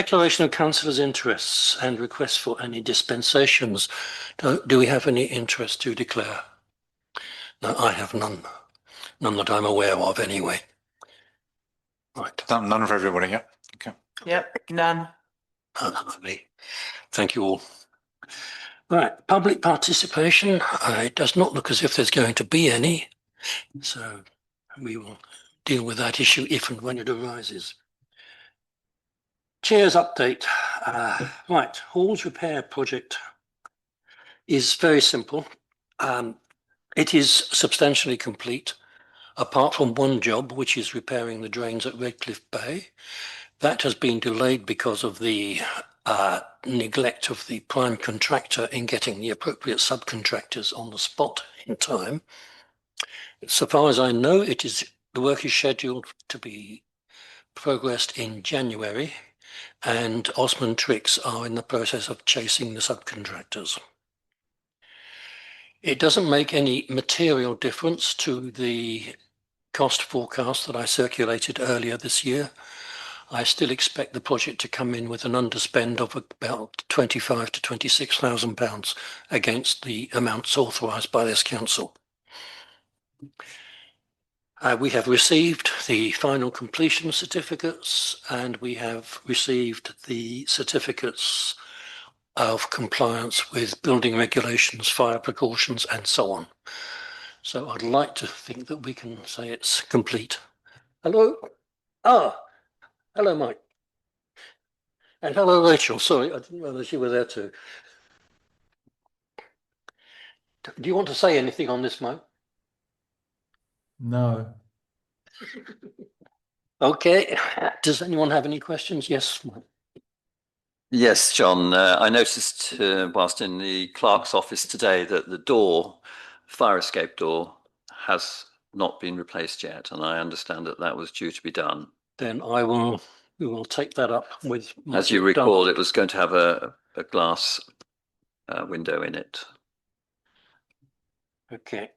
Declaration of councillors' interests and requests for any dispensations. Do we have any interest to declare? No, I have none. None that I'm aware of anyway. Right. None for everybody, yeah. Okay. Yep, none. Lovely. Thank you all. Right, public participation. It does not look as if there's going to be any. So we will deal with that issue if and when it arises. Chair's update. Right, Hall's repair project is very simple. It is substantially complete, apart from one job, which is repairing the drains at Redcliffe Bay. That has been delayed because of the neglect of the prime contractor in getting the appropriate subcontractors on the spot in time. So far as I know, the work is scheduled to be progressed in January, and Osmond Tricks are in the process of chasing the subcontractors. It doesn't make any material difference to the cost forecast that I circulated earlier this year. I still expect the project to come in with an underspend of about £25,000 to £26,000 against the amounts authorised by this council. We have received the final completion certificates, and we have received the certificates of compliance with building regulations, fire precautions, and so on. So I'd like to think that we can say it's complete. Hello? Hello, Mike. And hello, Rachel. Sorry, I didn't realize you were there too. Do you want to say anything on this, Mike? No. Okay. Does anyone have any questions? Yes, Mike. Yes, John. I noticed whilst in the clerk's office today that the fire escape door, has not been replaced yet, and I understand that that was due to be done. Then we will take that up with. As you recall, it was going to have a glass window in it. Okay.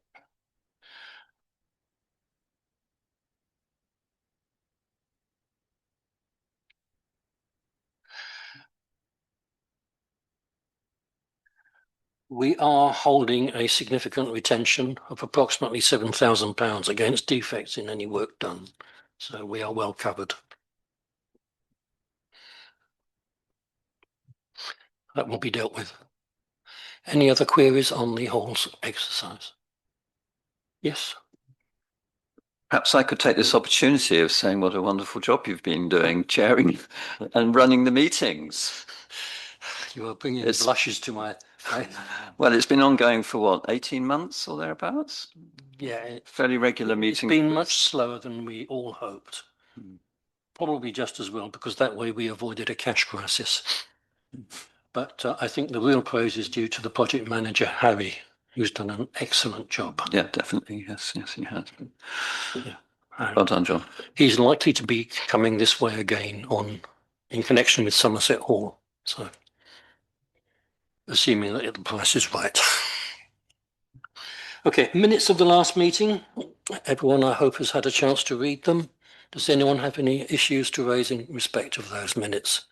We are holding a significant retention of approximately £7,000 against defects in any work done. So we are well covered. That will be dealt with. Any other queries on the Halls exercise? Yes. Perhaps I could take this opportunity of saying what a wonderful job you've been doing, chairing and running the meetings. You are bringing blushes to my face. Well, it's been ongoing for what, 18 months or thereabouts? Yeah. Fairly regular meetings. It's been much slower than we all hoped. Probably just as well, because that way we avoided a cash crisis. But I think the real praise is due to the project manager, Harry, who's done an excellent job. Yeah, definitely. Yes, he has. Yeah. Well done, John. He's likely to be coming this way again in connection with Somerset Hall. So, assuming that the price is right. Okay, minutes of the last meeting. Everyone, I hope, has had a chance to read them. Does anyone have any issues to raise in respect of those minutes?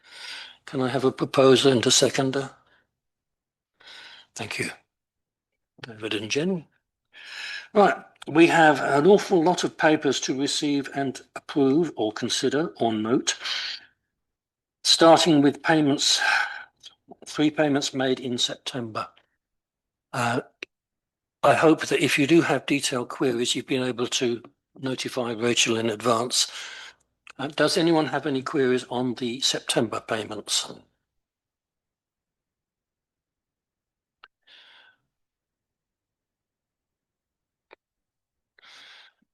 Can I have a proposer and a seconder? Thank you, David and Jen. Right, we have an awful lot of papers to receive and approve or consider or note. Starting with payments, 3 payments made in September. I hope that if you do have detailed queries, you've been able to notify Rachel in advance. Does anyone have any queries on the September payments?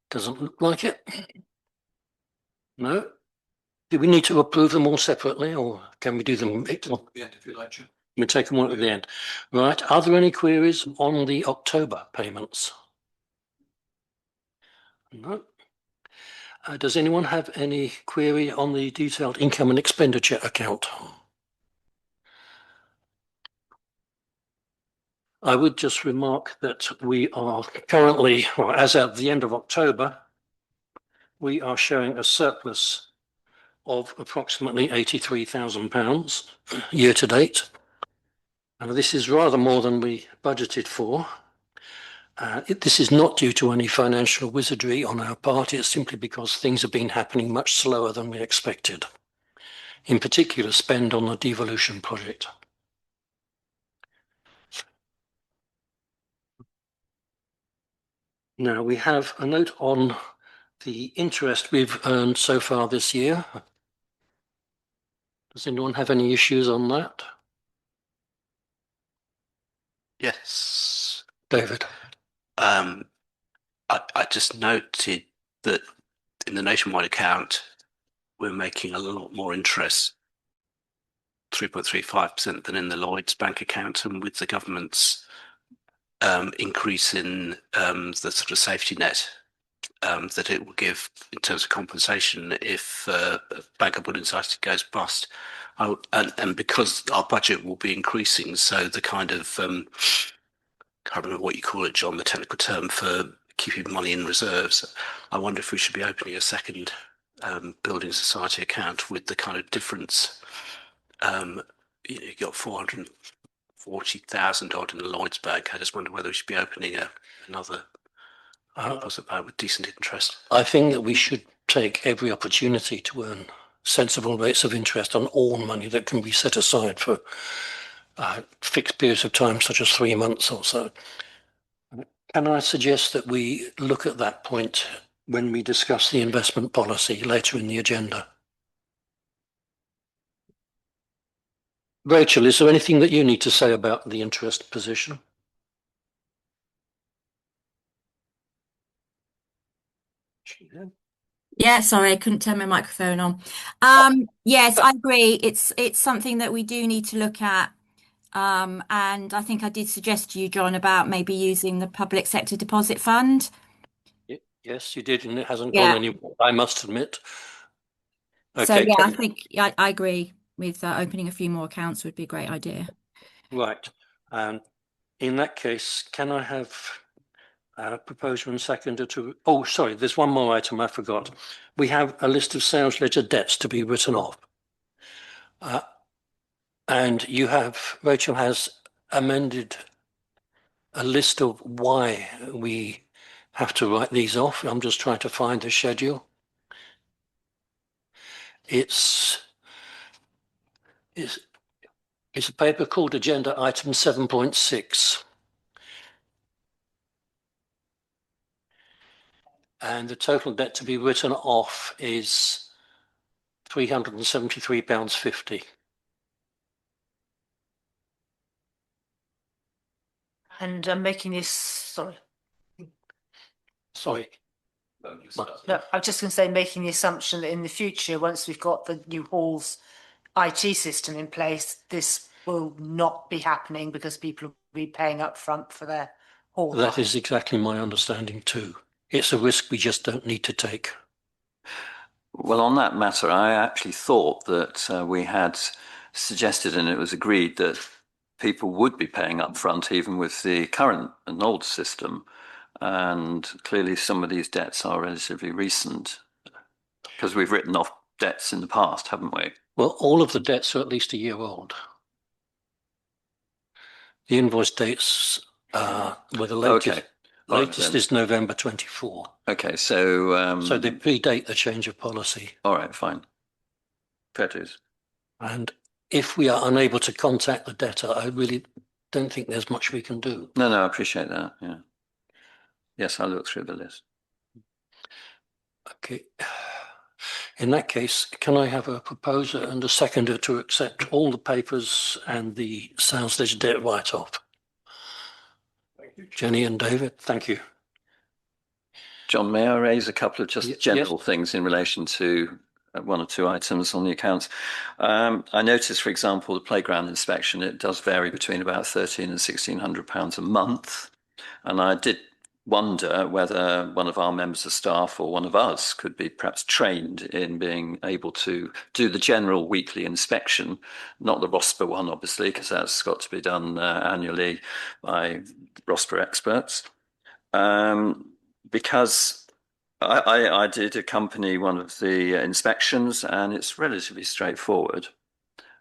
Doesn't look like it. No? Do we need to approve them all separately, or can we do them at the end if you like to? We take them all at the end. Right. Are there any queries on the October payments? No. Does anyone have any query on the detailed income and expenditure account? I would just remark that we are currently, or as at the end of October, we are showing a surplus of approximately £83,000 year to date. This is rather more than we budgeted for. This is not due to any financial wizardry on our part. It's simply because things have been happening much slower than we expected. In particular, spend on the devolution project. Now we have a note on the interest we've earned so far this year. Does anyone have any issues on that? Yes. David? I just noted that in the nationwide account, we're making a lot more interest, 3.35% than in the Lloyds Bank account, and with the government's increase in the sort of safety net that it will give in terms of compensation if Bank of Building Society goes bust. And because our budget will be increasing, so the kind of can't remember what you call it, John, the technical term for keeping money in reserves. I wonder if we should be opening a second building society account with the kind of difference. You got 440,000 odd in the Lloyds Bank. I just wonder whether we should be opening another deposit bank with decent interest. I think that we should take every opportunity to earn sensible rates of interest on all money that can be set aside for fixed periods of time, such as 3 months or so. Can I suggest that we look at that point when we discuss the investment policy later in the agenda? Rachel, is there anything that you need to say about the interest position? Yeah, sorry, I couldn't turn my microphone on. Yes, I agree. It's something that we do need to look at. And I think I did suggest to you, John, about maybe using the public sector deposit fund. Yes, you did, and it hasn't Yeah. gone anywhere, I must admit. So Okay, yeah, I think I agree with opening a few more accounts would be a great idea. right. In that case, can I have a proposer and seconder to? Oh, sorry, there's one more item I forgot. We have a list of sales ledger debts to be written off. And Rachel has amended a list of why we have to write these off. I'm just trying to find the schedule. It's a paper called Agenda Item 7.6. And the total debt to be written off is £373.50. And I'm making this, sorry, Sorry. no, I'm just going to say, making the assumption that in the future, once we've got the new Halls IT system in place, this will not be happening because people will be paying up front for their hall. That is exactly my understanding too. It's a risk we just don't need to take. Well, on that matter, I actually thought that we had suggested and it was agreed that people would be paying up front even with the current and old system. And clearly some of these debts are relatively recent because we've written off debts in the past, haven't we? Well, all of the debts are at least a year old. The invoice dates were the latest. Okay. All right, Latest then. is November 24. Okay, so So they predate the change of policy. all right, fine. Fair dues. And if we are unable to contact the debtor, I really don't think there's much we can do. No, I appreciate that. Yeah. Yes, I'll look through the list. Okay. In that case, can I have a proposer and a seconder to accept all the papers and the sales ledger debt write-off? Jenny and David, thank you. John, may I raise a couple of just Yes. general things in relation to one or two items on the accounts? I noticed, for example, the playground inspection, it does vary between about £1,300 and £1,600 a month. And I did wonder whether one of our members of staff or one of us could be perhaps trained in being able to do the general weekly inspection, not the ROSPA one, obviously, because that's got to be done annually by ROSPA experts. Because I did accompany one of the inspections, and it's relatively straightforward.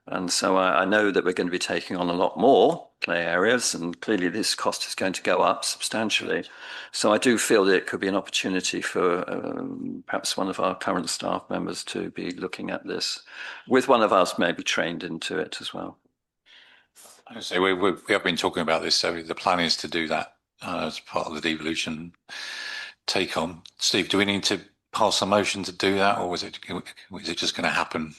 And so I know that we're going to be taking on a lot more play areas, and clearly this cost is going to go up substantially. So I do feel that it could be an opportunity for perhaps one of our current staff members to be looking at this, with one of us maybe trained into it as well. I say we have been talking about this, so the plan is to do that as part of the devolution take on. Steve, do we need to pass a motion to do that, or is it just going to happen?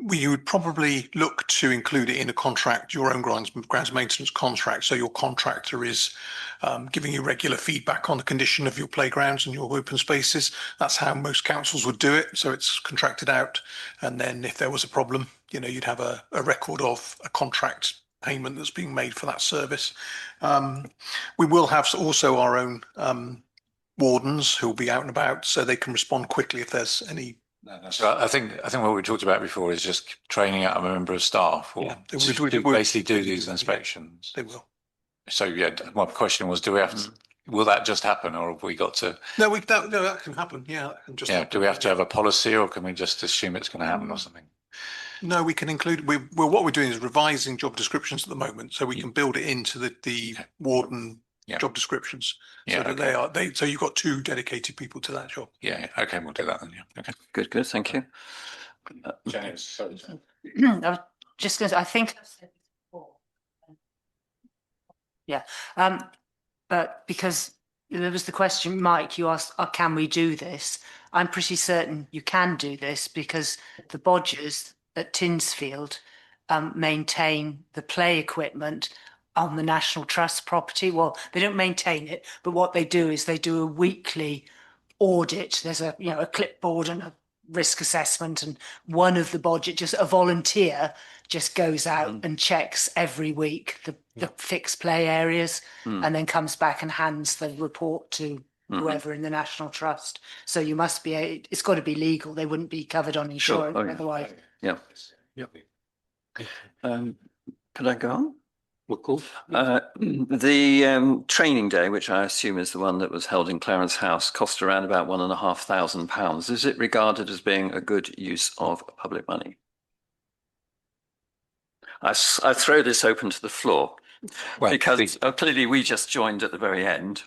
You would probably look to include it in a contract, your own grounds maintenance contract. So your contractor is giving you regular feedback on the condition of your playgrounds and your open spaces. That's how most councils would do it. So it's contracted out. And then if there was a problem, you'd have a record of a contract payment that's being made for that service. We will have also our own wardens who will be out and about, so they can respond quickly if there's any. So I think what we talked about before is just training out a member of staff, or to basically do these inspections. They will. So my question was, do we have to? Will that just happen, or have we got to? No, that can happen. Yeah, that can just. Yeah. Happen. Do we have to have a policy, or can we just assume it's going to happen or something? No, we can include. What we're doing is revising job descriptions at the moment, so we can build it into the warden job descriptions. So that so you've got 2 dedicated people to that job. Yeah. Okay, we'll do that then. Yeah. Okay. Good. Thank you. Janet, sorry. I was just going to, I think I've said this before. Yeah. But because there was the question, Mike, you asked, can we do this? I'm pretty certain you can do this, because the Bodgers at Tinsfield maintain the play equipment on the National Trust property. Well, they don't maintain it, but what they do is they do a weekly audit. There's a clipboard and a risk assessment, and one of the budget, just a volunteer, just goes out and checks every week the fixed play areas, and then comes back and hands the report to whoever in the National Trust. So you must be it's got to be legal. They wouldn't be covered on insurance otherwise. Yeah. Could I go on? The training day, which I assume is the one that was held in Clarence House, cost around about £1,500. Is it regarded as being a good use of public money? I throw this open to the floor, because clearly we just joined at the very end.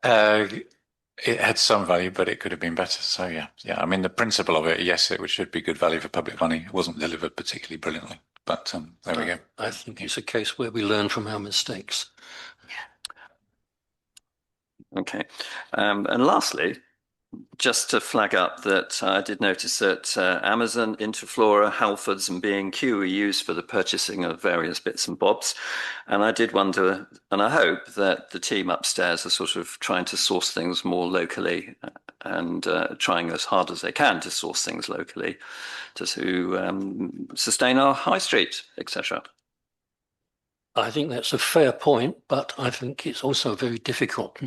It had some value, but it could have been better. So yeah. I mean, the principle of it, yes, it should be good value for public money. It wasn't delivered particularly brilliantly, but there we go. I think it's a case where we learn from our mistakes. Okay, and lastly, just to flag up that I did notice that Amazon, Interflora, Halfords and B&Q were used for the purchasing of various bits and bobs. And I did wonder, and I hope that the team upstairs are sort of trying to source things more locally, and trying as hard as they can to source things locally to sustain our high street, etc. I think that's a fair point, but I think it's also very difficult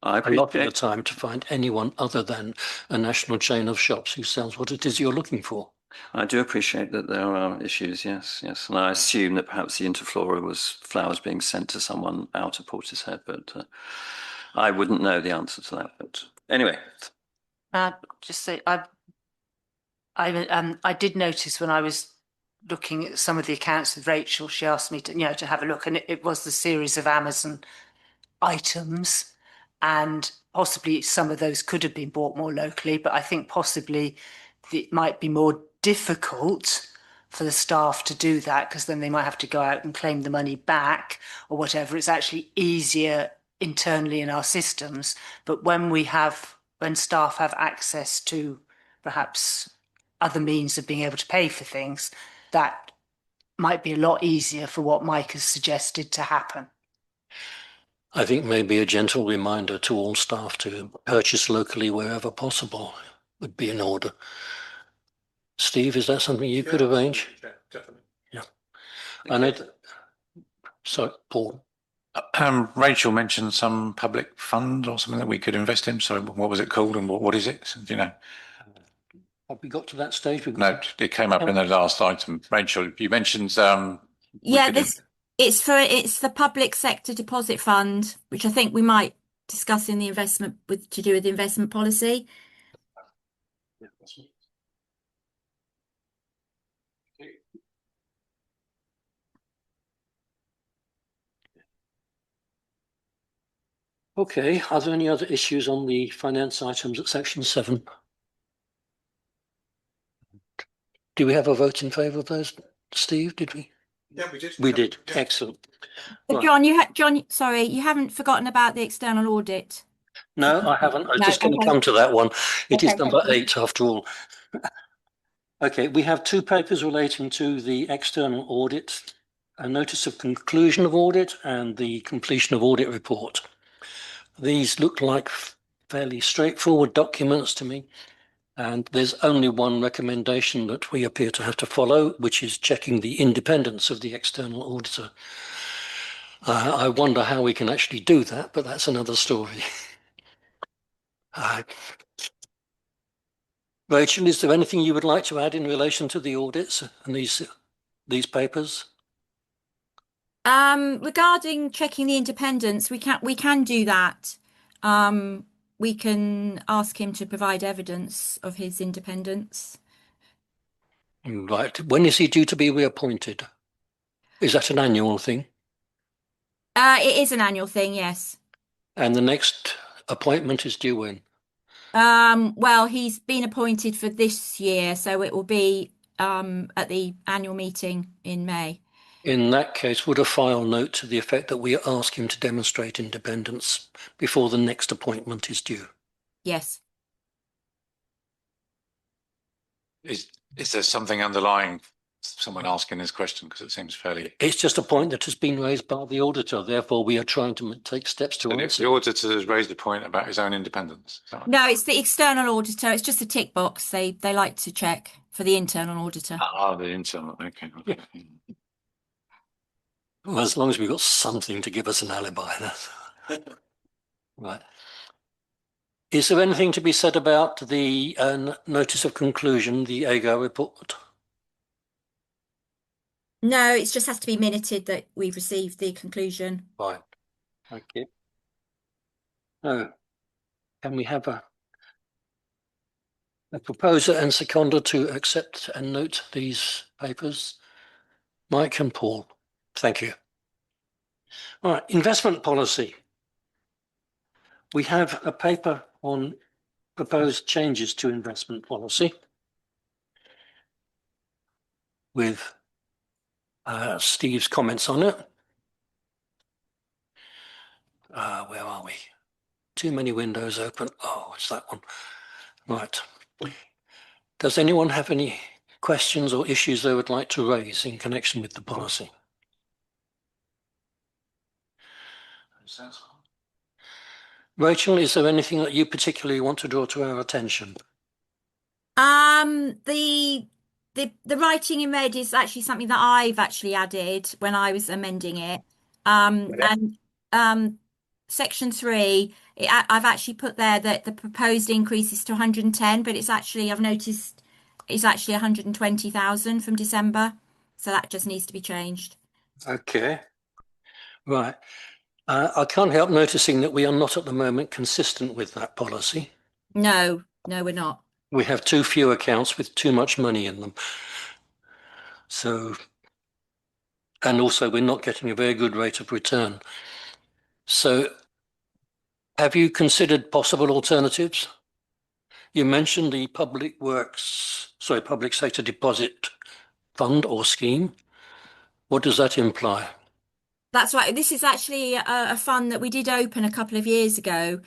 I a lot of the appreciate. time to find anyone other than a national chain of shops who sells what it is you're looking for. I do appreciate that there are issues, yes. And I assume that perhaps the Interflora was flowers being sent to someone out of Portishead, but I wouldn't know the answer to that. But anyway. Just say, I did notice when I was looking at some of the accounts with Rachel, she asked me to have a look, and it was the series of Amazon items, and possibly some of those could have been bought more locally, but I think possibly it might be more difficult for the staff to do that, because then they might have to go out and claim the money back or whatever. It's actually easier internally in our systems, but when staff have access to perhaps other means of being able to pay for things, that might be a lot easier for what Mike has suggested to happen. I think maybe a gentle reminder to all staff to purchase locally wherever possible would be in order. Steve, is that something you could arrange? Definitely. Yeah. And sorry, Paul. Rachel mentioned some public fund or something that we could invest in. So what was it called, and what is it? Do you know? Have we got to that stage? No, it came up in the last item. Rachel, you mentioned it's the public sector deposit fund, which I think we might discussing the investment to do with the investment policy. Okay, are there any other issues on the finance items at section 7? Do we have a vote in favour of those, Steve? Did we? Yeah, we did. We did. Yeah. Excellent. But Right. John, sorry, you haven't forgotten about the external audit. No, I haven't. I was No, just going to okay. come to that one. It is Okay, number thank you. 8 after all. Okay, we have 2 papers relating to the external audit, a notice of conclusion of audit and the completion of audit report. These look like fairly straightforward documents to me, and there's only one recommendation that we appear to have to follow, which is checking the independence of the external auditor. I wonder how we can actually do that, but that's another story. Rachel, is there anything you would like to add in relation to the audits and these papers? Regarding checking the independence, we can do that. We can ask him to provide evidence of his independence. Right. When is he due to be reappointed? Is that an annual thing? It is an annual thing, yes. And the next appointment is due when? Well, he's been appointed for this year, so it will be at the annual meeting in May. In that case, would a file note to the effect that we ask him to demonstrate independence before the next appointment is due? Yes. Is there something underlying someone asking this question? Because it seems fairly. It's just a point that has been raised by the auditor. Therefore, we are trying to take steps to And if answer. the auditor has raised a point about his own independence. Is that right? No, it's the external auditor. It's just a tick box. They like to check for the internal auditor. Ah, the internal. Okay. Okay. Well, as long as we've got something to give us an alibi. Right. Is there anything to be said about the notice of conclusion, the AGO report? No, it just has to be minuted that we've received the conclusion. Right. Okay. Oh, can we have a proposer and seconder to accept and note these papers? Mike and Paul. Thank you. All right, investment policy. We have a paper on proposed changes to investment policy with Steve's comments on it. Where are we? Too many windows open. Oh, it's that one. Right. Does anyone have any questions or issues they would like to raise in connection with the policy? Rachel, is there anything that you particularly want to draw to our attention? The writing in red is actually something that I've actually added when I was amending it. And section 3, I've actually put there that the proposed increase is to 110, but it's actually, I've noticed it's actually 120,000 from December. So that just needs to be changed. Okay. Right. I can't help noticing that we are not at the moment consistent with that policy. No, we're not. We have too few accounts with too much money in them. So, and also we're not getting a very good rate of return. So, have you considered possible alternatives? You mentioned the public sector deposit fund or scheme. What does that imply? That's right. This is actually a fund that we did open a couple of years ago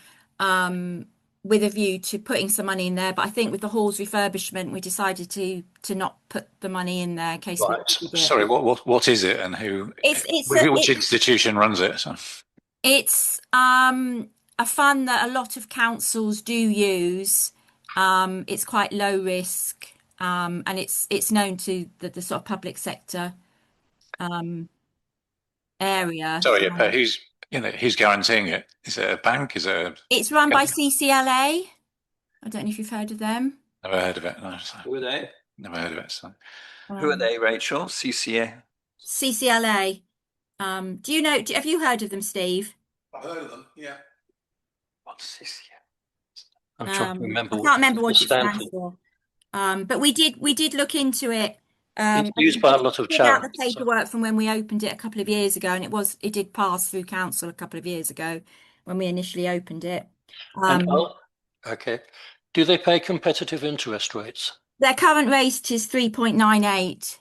with a view to putting some money in there. But I think with the hall's refurbishment, we decided to not put the money in there in case. Right. Sorry, what is it and who? Which institution runs it? So. It's a fund that a lot of councils do use. It's quite low risk, and it's known to the sort of public sector area. Sorry, but who's guaranteeing it? Is it a bank? Is it? It's run by CCLA. I don't know if you've heard of them. Never heard of it. No, so. Who are they? Never heard of it. So. Who are they, Rachel? CCA? CCLA. Do you know? Have you heard of them, Steve? I've heard of them. Yeah. I'm trying to remember. I can't remember what it stands stands for. But we did look into it. It's used by a lot of Filled out the charities. paperwork from when we opened it a couple of years ago, and it did pass through council a couple of years ago when we initially opened it. Okay. Do they pay competitive interest rates? Their current rate is 3.98.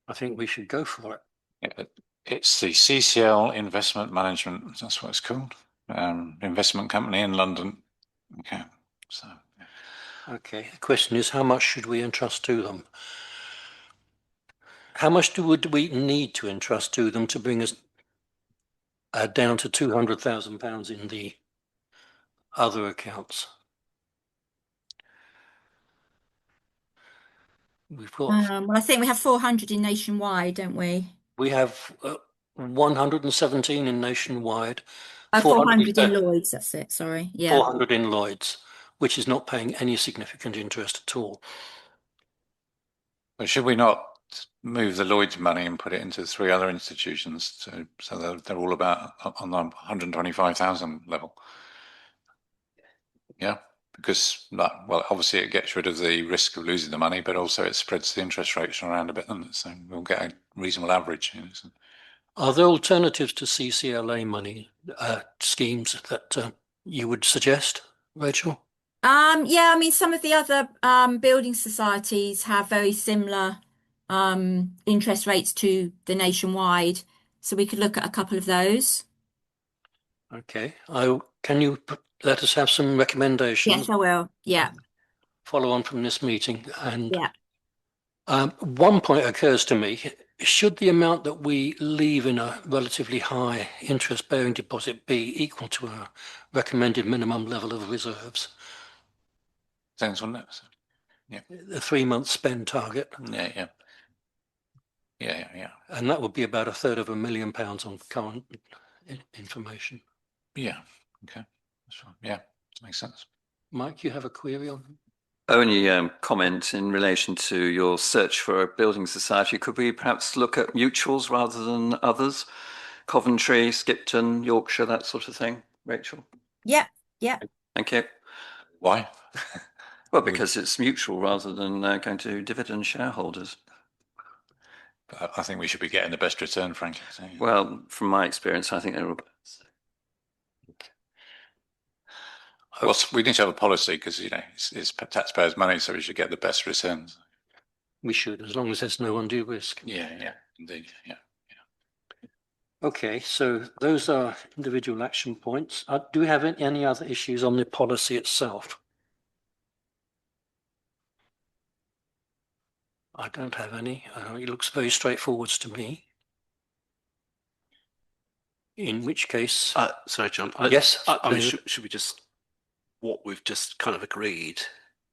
I think we should go for it. Yeah, it's the CCL Investment Management. That's what it's called. Investment company in London. Okay. So. Okay. The question is, how much should we entrust to them? How much would we need to entrust to them to bring us down to £200,000 in the other accounts? We've got. Well, I think we have 400 in Nationwide, don't we? We have 117 in Nationwide. 400 in Lloyd's. That's it. Sorry. Yeah. 400 in Lloyd's, which is not paying any significant interest at all. But should we not move the Lloyd's money and put it into 3 other institutions so they're all about on the 125,000 level? Yeah, because well, obviously it gets rid of the risk of losing the money, but also it spreads the interest rates around a bit, so we'll get a reasonable average. So. Are there alternatives to CCLA money schemes that you would suggest, Rachel? Yeah, I mean, some of the other building societies have very similar interest rates to the Nationwide, so we could look at a couple of those. Okay. Can you let us have some recommendations? Yes, I will. Yeah. Follow on from this meeting. And yeah. One point occurs to me. Should the amount that we leave in a relatively high interest-bearing deposit be equal to our recommended minimum level of reserves? Sounds on that. Yeah. The 3-month spend target. Yeah. And that would be about £250,000 on current information. Yeah. Okay. That's fine. Yeah. Makes sense. Mike, you have a query on? Only comment in relation to your search for a building society. Could we perhaps look at mutuals rather than others? Coventry, Skipton, Yorkshire, that sort of thing, Rachel? Yeah. Thank you. Why? Well, because it's mutual rather than going to dividend shareholders. But I think we should be getting the best return, frankly. So, yeah. Well, from my experience, I think they're all. Well, we need to have a policy because it's taxpayers' money, so we should get the best returns. We should, as long as there's no undue risk. Yeah, indeed. Yeah. Okay, so those are individual action points. Do we have any other issues on the policy itself? I don't have any. It looks very straightforward to me. In which case, sorry, John. Yes, I mean, David. should we just, what we've just kind of agreed,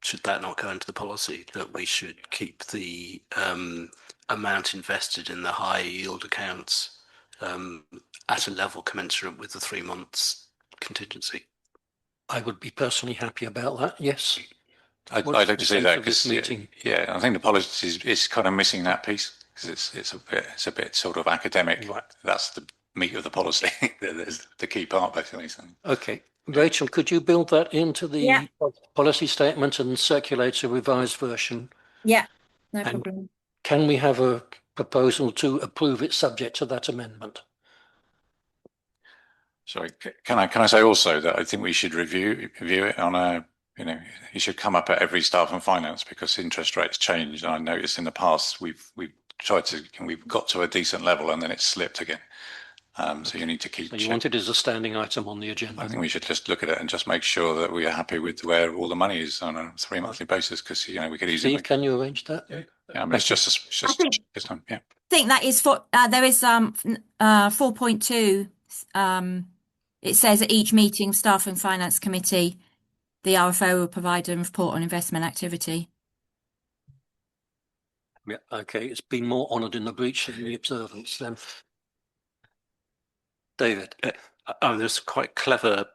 should that not go into the policy that we should keep the amount invested in the high yield accounts at a level commensurate with the 3 months contingency? I would be personally happy about that. Yes. I'd What's like the to see sense that of this because meeting? I think the policy is kind of missing that piece because it's a bit sort of academic. Right. That's the meat of the policy. There's the key part, basically. So. Okay. Rachel, could you build that into the policy statement and circulate a revised version? Yeah. No And problem. Can we have a proposal to approve it subject to that amendment? Sorry, can I say also that I think we should review it on a, it should come up at every staff and finance because interest rates change. And I noticed in the past we've got to a decent level and then it's slipped again. So you need to keep. So you want it as a standing item on the agenda? I think we should just look at it and just make sure that we are happy with where all the money is on a 3 monthly basis because we could easily. Steve, can you arrange that? Yeah, I mean, it's just I think that is for there is 4.2. It says at each meeting, staff and finance committee, the RFO will provide a report on investment activity. Yeah. Okay. It's been more honoured in the breach than the observance then. David. There's quite clever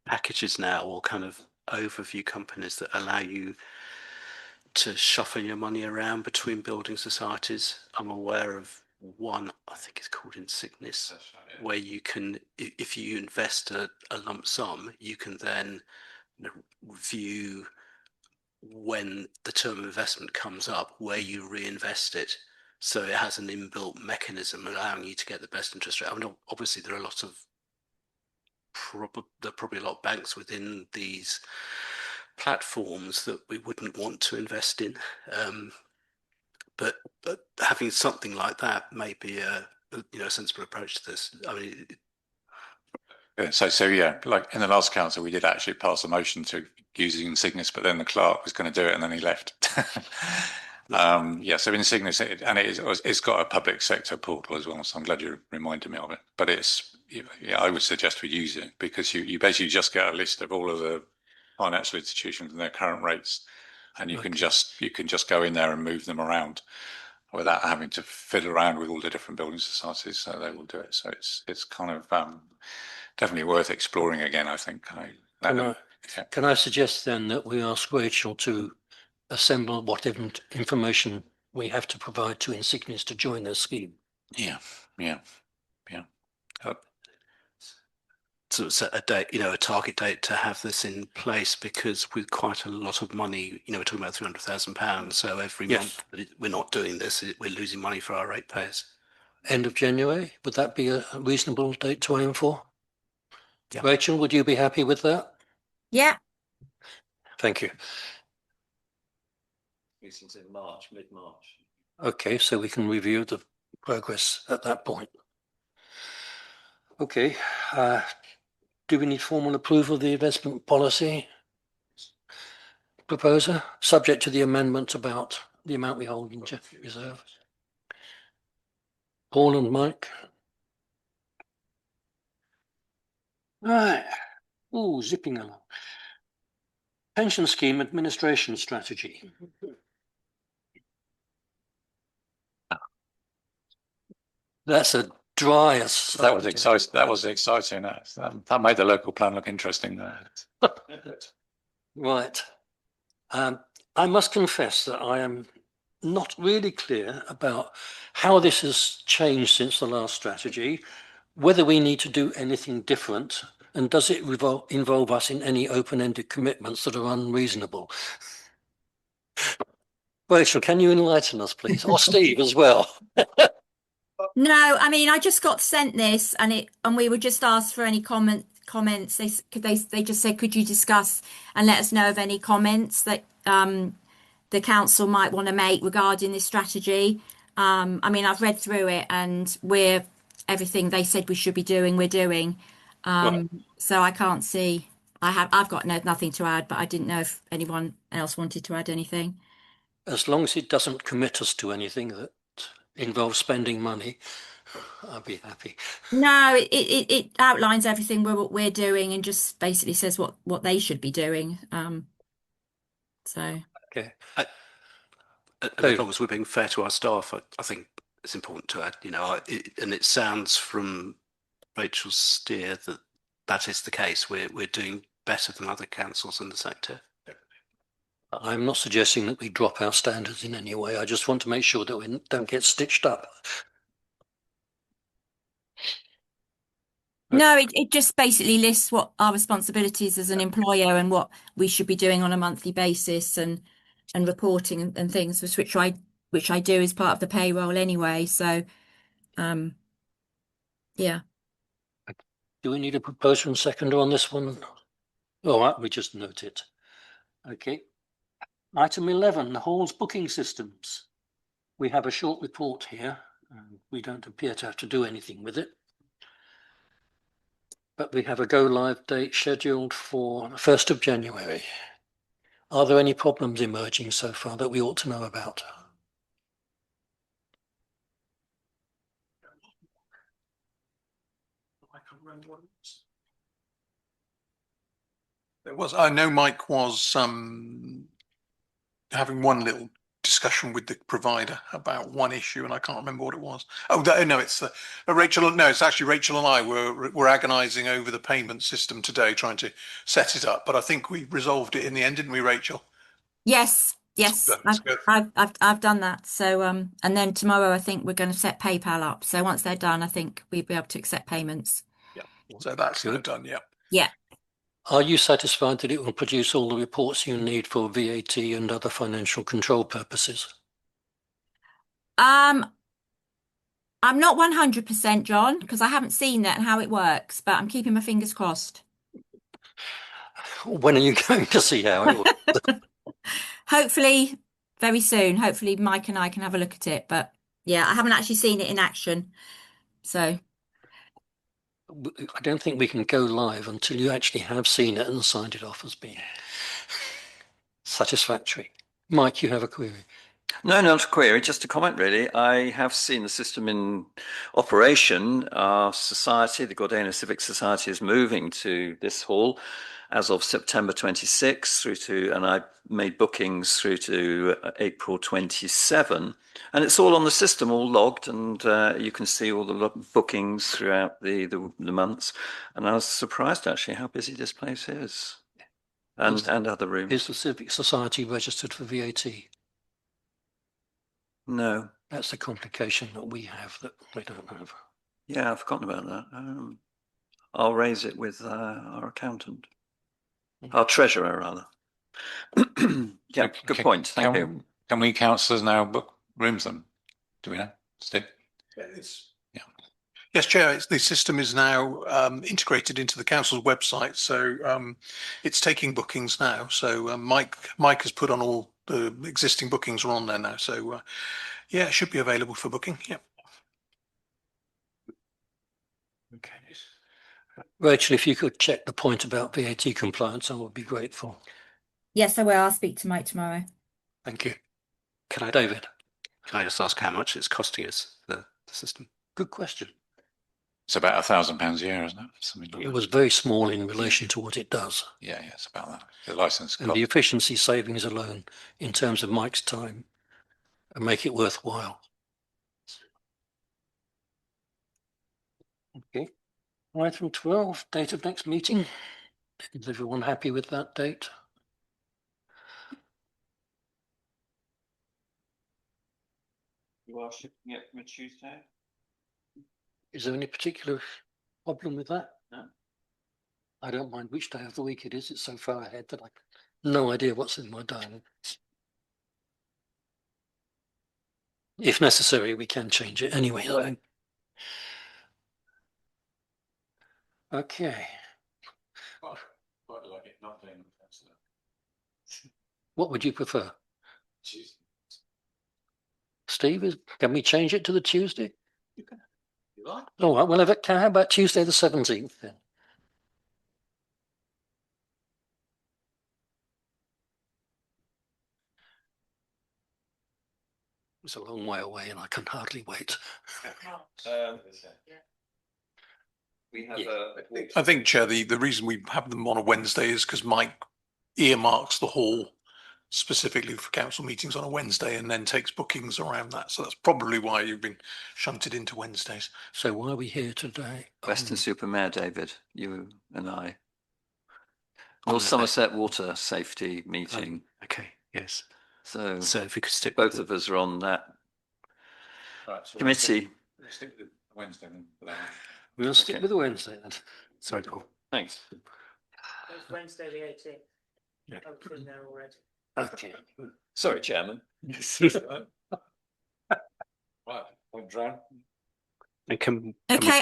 packages now or kind of overview companies that allow you to shuffle your money around between building societies. I'm aware of one, I think it's called Insignis, where you can, if you invest a lump sum, you can then review when the term of investment comes up, where you reinvest it. So it has an inbuilt mechanism allowing you to get the best interest rate. I mean, obviously there are a lot of there are probably a lot of banks within these platforms that we wouldn't want to invest in. But having something like that may be a sensible approach to this. I mean, So yeah, like in the last council, we did actually pass a motion to using Insignis, but then the clerk was going to do it and then he left. So Insignis, it's got a public sector portal as well. So I'm glad you reminded me of it. But I would suggest we use it because you basically just get a list of all of the financial institutions and their current rates, and you can just go in there and move them around without having to fiddle around with all the different building societies. So they will do it. So it's kind of definitely worth exploring again, I think. Can I suggest then that we ask Rachel to assemble whatever information we have to provide to Insignis to join the scheme? Yeah. So set a date, a target date to have this in place, because with quite a lot of money, we're talking about £300,000. So every month that we're not doing this, we're losing money for our ratepayers. End of January, would that be a reasonable date to aim for? Yeah. Rachel, would you be happy with that? Yeah. Thank you. Meetings in March, mid-March. Okay, so we can review the progress at that point. Okay, do we need formal approval of the investment policy proposer, subject to the amendment about the amount we hold in reserve? Paul and Mike? Right. Oh, zipping along. Pension scheme administration strategy. That's a dry as That was exciting. That was exciting. That made the local plan look interesting. Right. I must confess that I am not really clear about how this has changed since the last strategy, whether we need to do anything different, and does it involve us in any open-ended commitments that are unreasonable? Rachel, can you enlighten us, please? Or Steve as well? No, I mean, I just got sent this and we were just asked for any comments. They just said, could you discuss and let us know of any comments that the council might want to make regarding this strategy. I mean, I've read through it and everything they said we should be doing, we're doing. Right. So I can't see. I've got nothing to add, but I didn't know if anyone else wanted to add anything. As long as it doesn't commit us to anything that involves spending money, I'll be happy. No, it outlines everything we're doing and just basically says what they should be doing. So Okay. As long as we're being fair to our staff, I think it's important to add, and it sounds from Rachel's steer that is the case. We're doing better than other councils in the sector. I'm not suggesting that we drop our standards in any way. I just want to make sure that we don't get stitched up. no, it just basically lists what our responsibilities as an employer and what we should be doing on a monthly basis and reporting and things, which I do as part of the payroll anyway. So, yeah. Do we need a proposer and seconder on this one? All right, we just note it. Okay. Item 11, the Hall's booking systems. We have a short report here. We don't appear to have to do anything with it. But we have a go live date scheduled for the 1st of January. Are there any problems emerging so far that we ought to know about? I know Mike was having one little discussion with the provider about one issue, and I can't remember what it was. No, it's Rachel. No, it's actually Rachel and I were agonising over the payment system today, trying to set it up. But I think we resolved it in the end, didn't we, Rachel? Yes, Yes, That's good. I've done that. So and then tomorrow I think we're going to set PayPal up. So once they're done, I think we'll be able to accept payments. Yeah. So that's now Good. done. Yeah. Yeah. Are you satisfied that it will produce all the reports you need for VAT and other financial control purposes? I'm not 100%, John, because I haven't seen that and how it works, but I'm keeping my fingers crossed. When are you going to see how it works? Hopefully very soon. Hopefully Mike and I can have a look at it. But yeah, I haven't actually seen it in action. So I don't think we can go live until you actually have seen it and signed it off as being satisfactory. Mike, you have a query. No, not a query, just a comment really. I have seen the system in operation. Our society, the Gordena Civic Society, is moving to this hall as of September 26 through to, and I made bookings through to April 27. And it's all on the system, all logged, and you can see all the bookings throughout the months. And I was surprised actually how busy this place is, and other rooms. Is the Civic Society registered for VAT? No. That's the complication that we have that they don't have. Yeah, I've forgotten about that. I'll raise it with our accountant, our treasurer, rather. Yeah, good point. Thank you. Can we councillors now book rooms then? Do we know, Steve? Yes, Chair, the system is now integrated into the council's website, so it's taking bookings now. So Mike has put on all the existing bookings are on there now. So yeah, it should be available for booking. Yeah. Okay. Rachel, if you could check the point about VAT compliance, I would be grateful. yes, I will. I'll speak to Mike tomorrow. Thank you. Can I, David, can I just ask how much it's costing us, the system? good question. It's about £1,000 a year, isn't it? Something like It that. was very small in relation to what it does. Yeah, it's about that. The license And cost. the efficiency savings alone in terms of Mike's time make it worthwhile. Okay. Item 12, date of next meeting. Is everyone happy with that date? You are shipping it from a Tuesday? Is there any particular problem with that? No. I don't mind which day of the week it is. It's so far ahead that I have no idea what's in my diary. If necessary, we can change it anyway, though. Okay. What would you prefer? Steve, can we change it to the Tuesday? You like? All right, well, how about Tuesday the 17th then? It's a long way away and I can hardly wait. We have Yeah. I think, Chair, the reason we have them on a Wednesday is because Mike earmarks the hall specifically for council meetings on a Wednesday and then takes bookings around that. So that's probably why you've been shunted into Wednesdays. So why are we here today? Western-super-Mare, David, you and I. On North that Somerset Water Safety Meeting. Okay, yes. So So if we could stick both of us are on that Right, so committee. we'll stick with Wednesday then for that. We'll stick Okay. with the Wednesday then. Sorry, Paul. Thanks. It's Wednesday the 18th. Yeah. I was in there already. Okay. Sorry, Chairman. Right, point drown. And can Okay,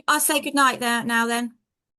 I'll say good night there now then.